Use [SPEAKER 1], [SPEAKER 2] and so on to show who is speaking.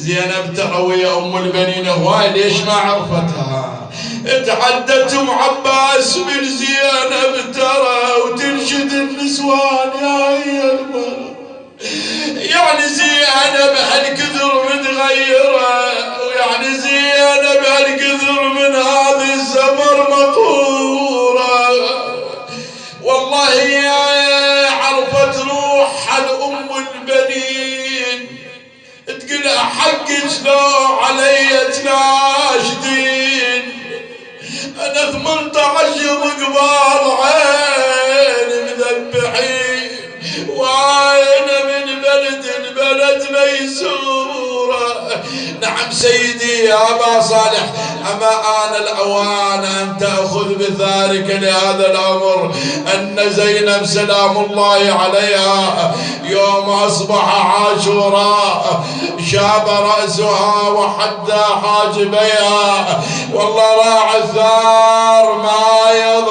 [SPEAKER 1] زينب ترى ويا ام البنين هواي ليش ما عرفتها؟ تحدت ام عباس من زينب ترى وتنشد النسوان يا هي المرأة. يعني زينب هالكثر متغيرة، ويعني زينب هالكثر من هذه السفر مقهورة. والله يا عرفت روح الأم البنين تقول حقك لو علي تناشدين. أنا 18 قبال عين مذبحين، وأنا من بلد البلد ميسورة. نعم سيدي يا أبا صالح، أما آن الأوان أن تأخذ بثارك لهذا الأمر أن زينب سلام الله عليها يوم أصبح عاشوراء شاب رأسها وحدى حاجبيها. والله راعي الثار ما يضع